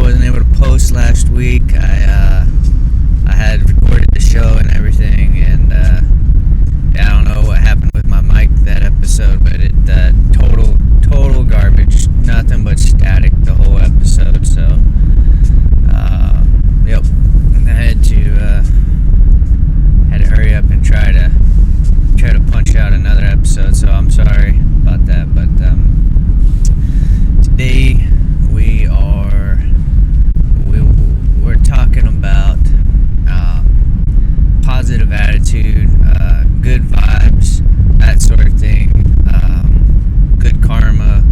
wasn't able to post last week. I had recorded the show and everything, and I don't know what happened with my mic that episode, but it total garbage, nothing but static the whole episode. So yep, I had to hurry up and try to punch out another episode. So I'm sorry about that, but today we're talking about positive attitude, good vibes, that sort of thing, good karma.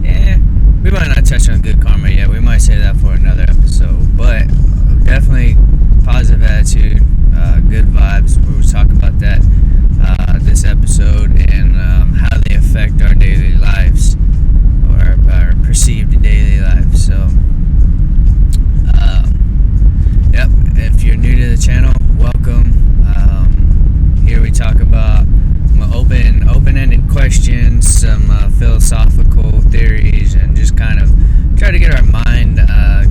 Yeah, we might not touch on good karma yet. We might say that for another episode, but definitely positive attitude, good vibes. We'll talk about that this episode and how they affect our daily lives, or our perceived daily lives. So yep, if you're new to the channel, welcome. Here we talk about open-ended questions, some philosophical theories, and just kind of try to get our mind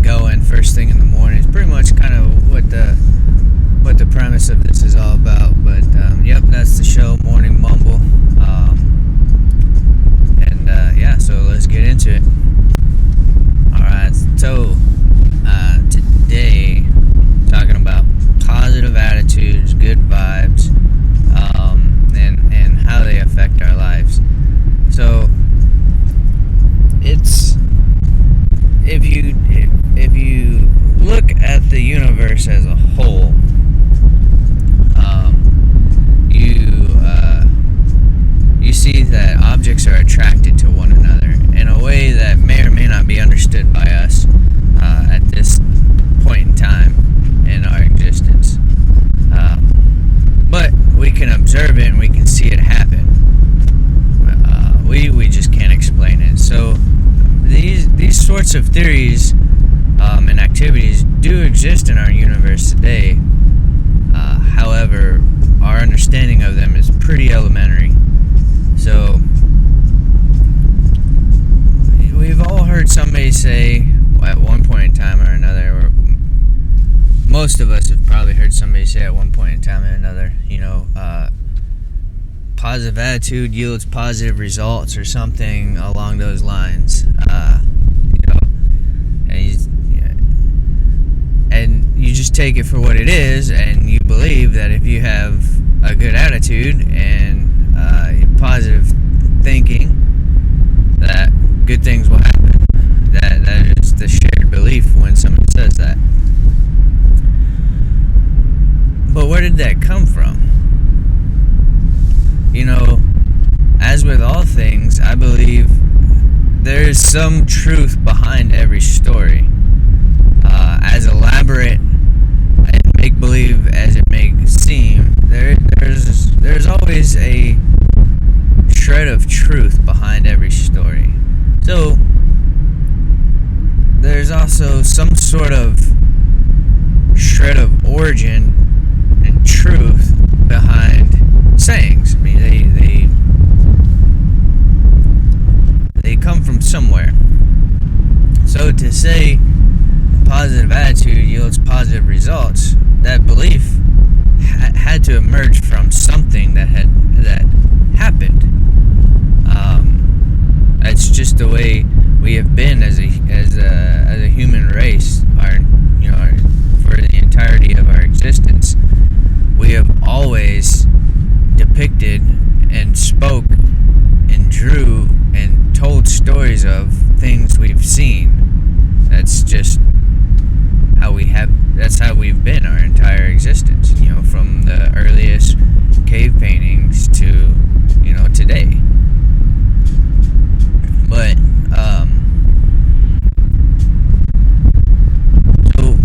going first thing in the morning. It's pretty much kind of what the premise of this is all about. But yep, that's the show, Morning Mumble. Yeah, so let's get into it. Alright, so today, talking about positive attitudes, good vibes, and how they affect our lives. So it's if you look at the universe as a whole, you see that objects are attracted to one another in a way that may or may not be understood by us at this point in time in our existence. But we can observe it and we can see it happen. We just can't explain it. So these sorts of theories and activities do exist in our universe today. However, our understanding of them is pretty elementary. So we've all heard somebody say at one point in time or another, or most of us have probably heard somebody say at one point in time or another, positive attitude yields positive results, or something along those lines. And you just take it for what it is, and you believe that if you have a good attitude and positive thinking, that good things will happen. That is the shared belief when someone says that. But where did that come from? As with all things, I believe there is some truth behind every story. As elaborate and make-believe as it may seem, there's always a shred of truth behind every story. So there's also some sort of shred of origin and truth behind sayings. I mean, they come from somewhere. So to say positive attitude yields positive results, that belief had to emerge from something that happened. That's just the way we have been as a human race. For the entirety of our existence, we have always depicted and spoke and drew and told stories of things we've seen. That's just that's how we've been our entire existence, from the earliest cave paintings to, today. But, so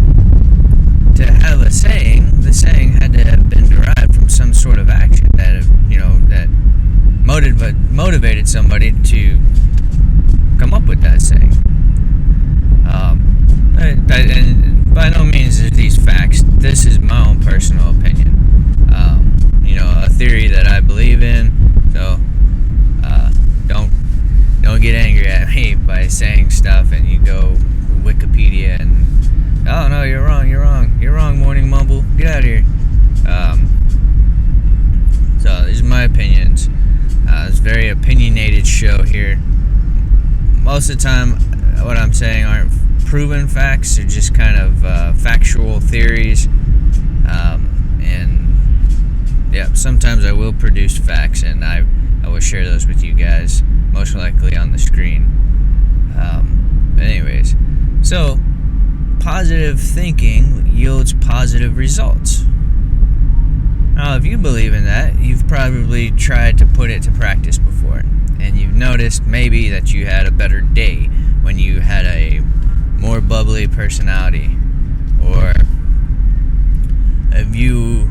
to have a saying, the saying had to have been derived from some sort of action that motivated somebody to come up with that saying. And by no means are these facts. This is my own personal opinion. A theory that I believe in. So don't get angry at me by saying stuff and you go Wikipedia very opinionated show here. Most of the time, what I'm saying aren't proven facts; they're just kind of factual theories. And yeah, sometimes I will produce facts, and I will share those with you guys, most likely on the screen. But anyways, so positive thinking yields positive results. Now, if you believe in that, you've probably tried to put it to practice before, and you've noticed maybe that you had a better day when you had a more bubbly personality, or if you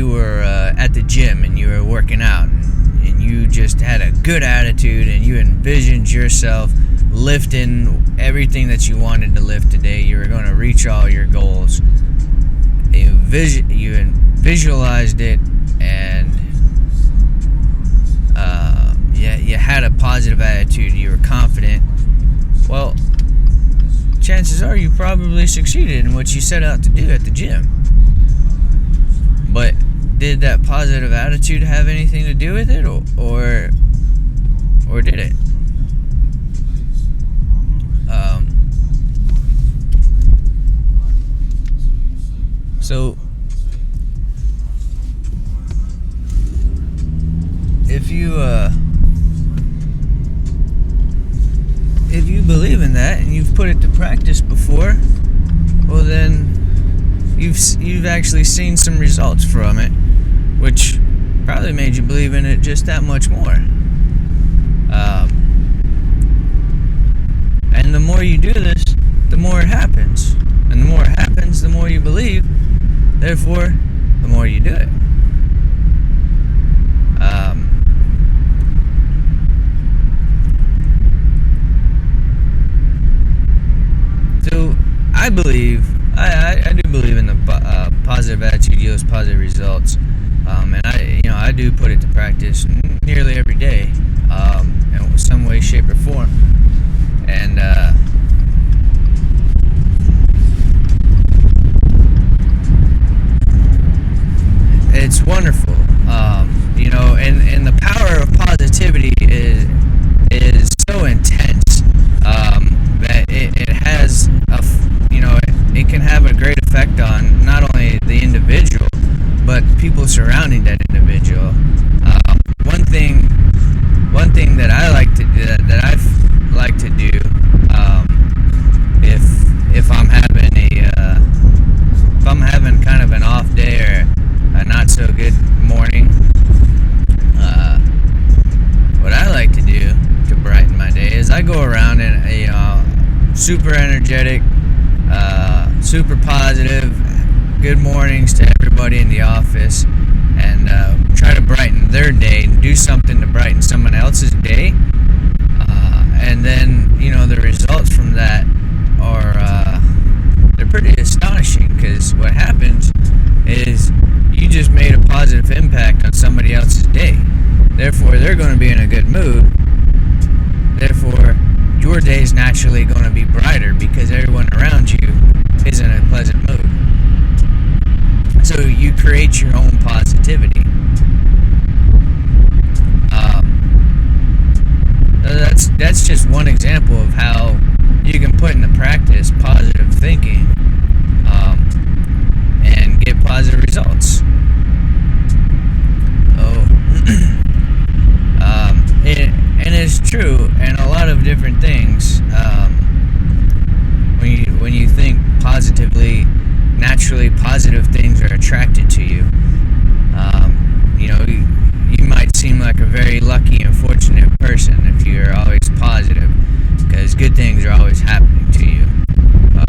were at the gym and you were working out and you just had a good attitude and you envisioned yourself lifting everything that you wanted to lift today. You were going to reach all your goals. You visualized it, and you had a positive attitude. You were confident. Well, chances are you probably succeeded in what you set out to do at the gym. But did that positive attitude have anything to do with it, or did it? So if you believe in that and you've put it to practice before, well then you've actually seen some results from it, which probably made you believe in it just that much more. And the more you do this, the more it happens. And the more it happens, the more you believe. Therefore, the more you do it. So I believe, I do believe in the positive attitude yields positive results, and I do put it to practice nearly every day, in some way, shape, or form, and it's wonderful, and the power of positivity is so intense that it has it can have a great effect on not only the individual but people surrounding that individual. One thing that I like to do, that I've liked to do, if I'm having kind of an off day or a not so good morning, what I like to do to brighten my day is I go around and super energetic, super positive, good mornings to everybody in the office, and try to brighten their day and do something to brighten someone else's day. And then the results from that are they're pretty astonishing, because what happens is you just made a positive impact on somebody else's day. Therefore, they're going to be in a good mood. Therefore, your day is naturally going to be brighter because everyone around you is in a pleasant mood. So you create your own positivity. That's just one example of how you can put into practice positive thinking and get positive results. And it's true in a lot of different things. When you think positively, naturally positive things are attracted to you. You might seem like a very lucky and fortunate person if you're always positive, because good things are always happening to you.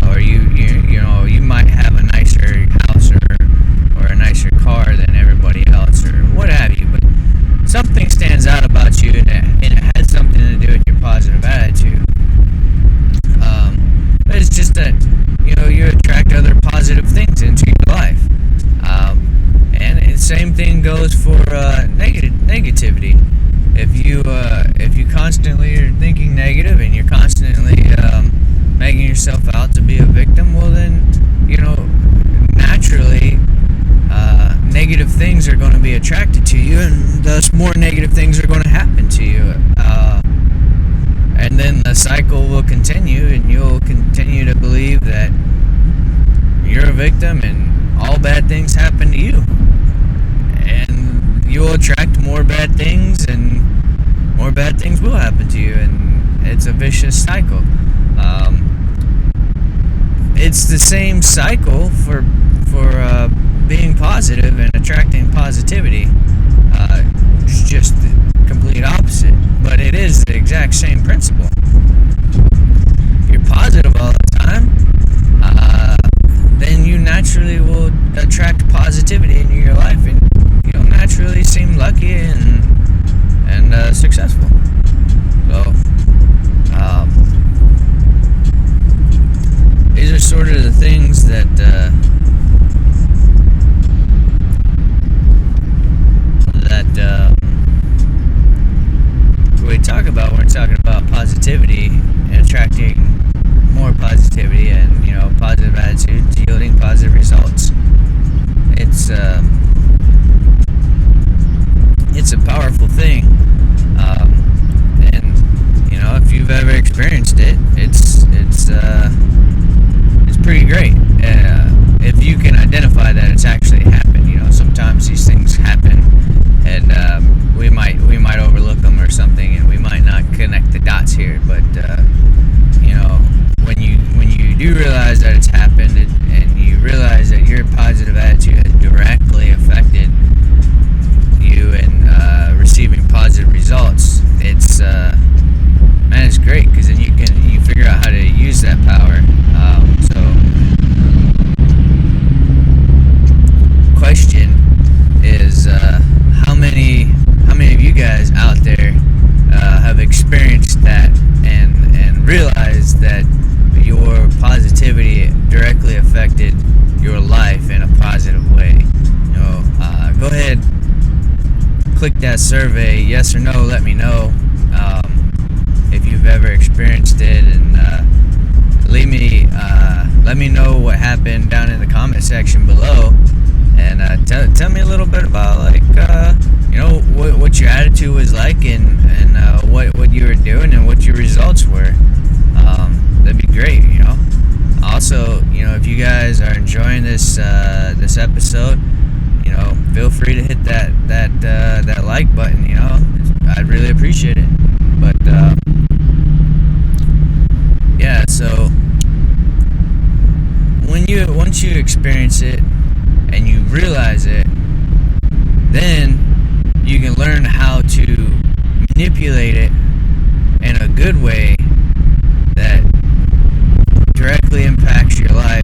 Or you might have a nicer house or a nicer car than everybody else, or what have you. But something stands out about you, and it has something to do with your positive attitude. But it's just that you attract other positive things into your life, and the same thing goes for negativity. If you constantly are thinking negative and you're constantly making yourself out to be a victim, well then naturally negative things are going to be attracted to you, and thus more negative things are going to happen to you. And then the cycle will continue, and you'll continue to believe that you're a victim and all bad things happen to you. And you'll attract more bad things, and more bad things will happen to you, and it's a vicious cycle. It's the same cycle for being positive and attracting positivity. It's just the complete opposite, but it is the exact same principle. If you're positive all the time, then you naturally will attract positivity into your life, and you'll naturally seem lucky and successful. So these are sort of the things that we talk about when we're talking about positivity and attracting more positivity, and positive attitudes yielding positive results. It's a powerful thing, and if you've ever experienced it, it's pretty great. If you can identify that it's actually happened. Sometimes these things happen, and we might overlook them or something, and we might not connect the dots here. But when you do realize that it's happened, and you realize that your positive attitude has directly affected you in receiving positive results, it's great, because then you figure out how to use that power. Question is, how many of you guys out there have experienced that and realized that your positivity directly affected your life in a positive way? Go ahead, click that survey, yes or no. Let me know if you've ever experienced it, and let me know what happened down in the comment section below. And tell me a little bit about what your attitude was like, and what you were doing and what your results were. That'd be great. Also, if you guys are enjoying this episode, feel free to hit that like button. I'd really appreciate it. But yeah, so once you experience it and you realize it, then you can learn how to manipulate it in a good way that directly impacts your life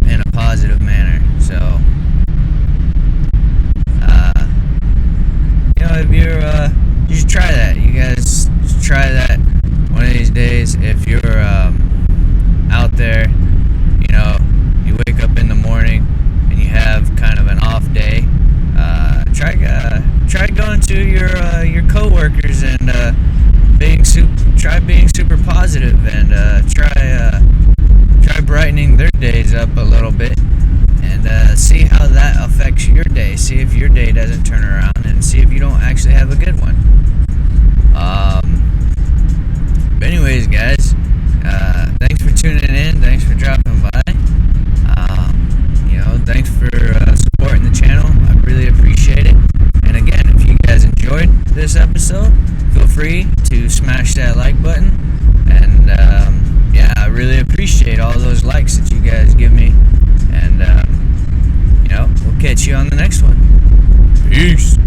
in a positive manner. So if you should try that. You guys should try that one of these days. If you're out there, you wake up in the morning and you have kind of an off day, try going to your coworkers and try being super positive, and try brightening their days up a little bit, and see how that affects your day. See if your day doesn't turn around, and see if you don't actually have a good one. But anyways, guys, thanks for tuning in. Thanks for dropping by. Thanks for supporting the channel. I really appreciate it. And again, if you guys enjoyed this episode, feel free to smash that like button. And I really appreciate all those likes that you guys give me. And we'll catch you on the next one. Peace.